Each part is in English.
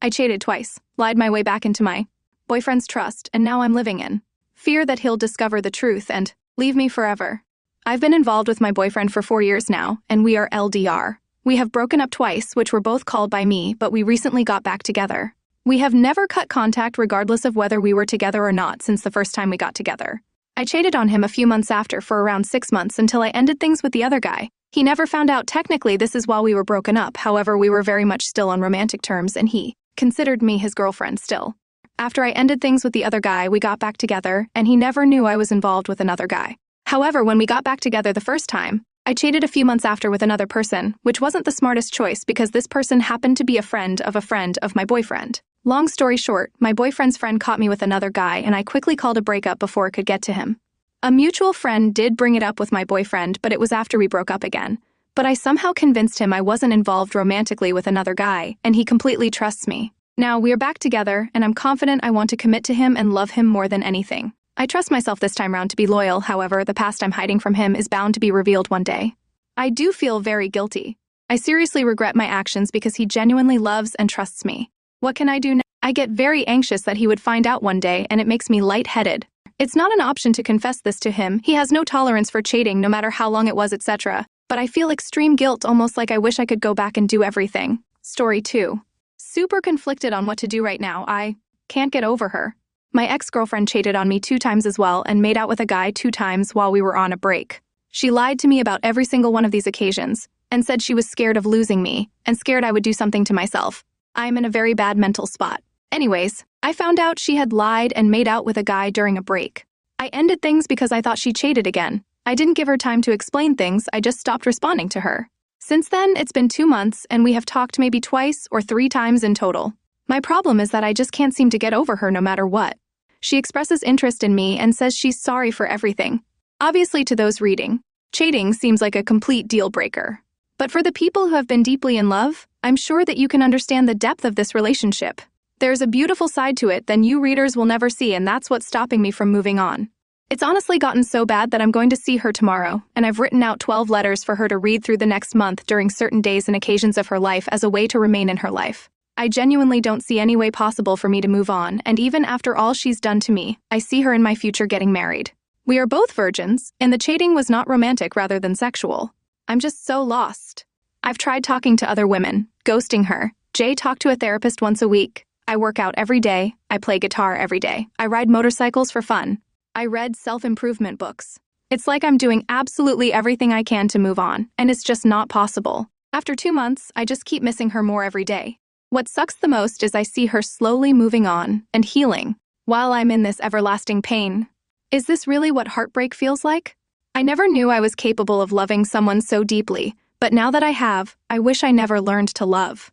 I cheated twice, lied my way back into my boyfriend's trust, and now I'm living in fear that he'll discover the truth and leave me forever. I've been involved with my boyfriend for 4 years now, and we are LDR. We have broken up twice, which were both called by me, but we recently got back together. We have never cut contact regardless of whether we were together or not since the first time we got together. I cheated on him a few months after for around 6 months until I ended things with the other guy. He never found out. Technically, this is while we were broken up. However, we were very much still on romantic terms, and he considered me his girlfriend still. After I ended things with the other guy, we got back together, and he never knew I was involved with another guy. However, when we got back together the first time, I cheated a few months after with another person, which wasn't the smartest choice because this person happened to be a friend of my boyfriend. Long story short, my boyfriend's friend caught me with another guy, and I quickly called a breakup before it could get to him. A mutual friend did bring it up with my boyfriend, but it was after we broke up again. But I somehow convinced him I wasn't involved romantically with another guy, and he completely trusts me. Now, we are back together, and I'm confident I want to commit to him and love him more than anything. I trust myself this time round to be loyal. However, the past I'm hiding from him is bound to be revealed one day. I do feel very guilty. I seriously regret my actions because he genuinely loves and trusts me. What can I do now? I get very anxious that he would find out one day, and it makes me lightheaded. It's not an option to confess this to him. He has no tolerance for cheating, no matter how long it was, etc. But I feel extreme guilt, almost like I wish I could go back and do everything. Story 2. Super conflicted on what to do right now. I can't get over her. My ex-girlfriend cheated on me 2 times as well and made out with a guy 2 times while we were on a break. She lied to me about every single one of these occasions and said she was scared of losing me and scared I would do something to myself. I am in a very bad mental spot. Anyways, I found out she had lied and made out with a guy during a break. I ended things because I thought she cheated again. I didn't give her time to explain things, I just stopped responding to her. Since then, it's been 2 months, and we have talked maybe twice or 3 times in total. My problem is that I just can't seem to get over her no matter what. She expresses interest in me and says she's sorry for everything. Obviously, to those reading, cheating seems like a complete deal breaker. But for the people who have been deeply in love, I'm sure that you can understand the depth of this relationship. There's a beautiful side to it that you readers will never see, and that's what's stopping me from moving on. It's honestly gotten so bad that I'm going to see her tomorrow, and I've written out 12 letters for her to read through the next month during certain days and occasions of her life as a way to remain in her life. I genuinely don't see any way possible for me to move on, and even after all she's done to me, I see her in my future getting married. We are both virgins, and the cheating was not romantic rather than sexual. I'm just so lost. I've tried talking to other women, ghosting her. Jay talked to a therapist once a week. I work out every day. I play guitar every day. I ride motorcycles for fun. I read self-improvement books. It's like I'm doing absolutely everything I can to move on, and it's just not possible. After 2 months, I just keep missing her more every day. What sucks the most is I see her slowly moving on and healing, while I'm in this everlasting pain. Is this really what heartbreak feels like? I never knew I was capable of loving someone so deeply, but now that I have, I wish I never learned to love.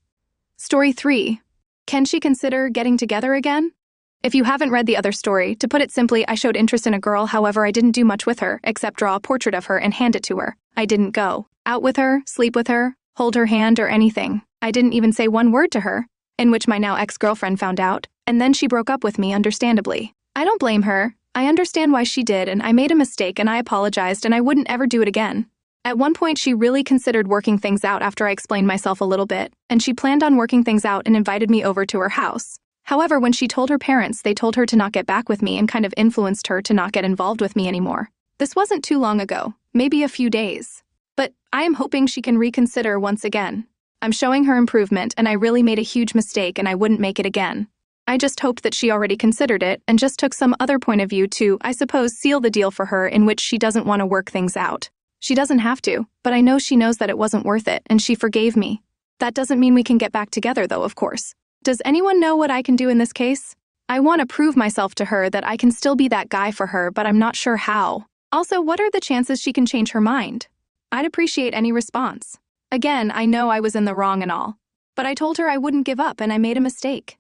Story 3. Can she consider getting together again? If you haven't read the other story, to put it simply, I showed interest in a girl, however I didn't do much with her, except draw a portrait of her and hand it to her. I didn't go out with her, sleep with her, hold her hand, or anything. I didn't even say one word to her, in which my now ex-girlfriend found out, and then she broke up with me, understandably. I don't blame her. I understand why she did, and I made a mistake, and I apologized, and I wouldn't ever do it again. At one point, she really considered working things out after I explained myself a little bit, and she planned on working things out and invited me over to her house. However, when she told her parents, they told her to not get back with me and kind of influenced her to not get involved with me anymore. This wasn't too long ago, maybe a few days. But I am hoping she can reconsider once again. I'm showing her improvement, and I really made a huge mistake, and I wouldn't make it again. I just hoped that she already considered it and just took some other point of view to, I suppose, seal the deal for her in which she doesn't want to work things out. She doesn't have to, but I know she knows that it wasn't worth it, and she forgave me. That doesn't mean we can get back together, though, of course. Does anyone know what I can do in this case? I want to prove myself to her that I can still be that guy for her, but I'm not sure how. Also, what are the chances she can change her mind? I'd appreciate any response. Again, I know I was in the wrong and all, but I told her I wouldn't give up and I made a mistake.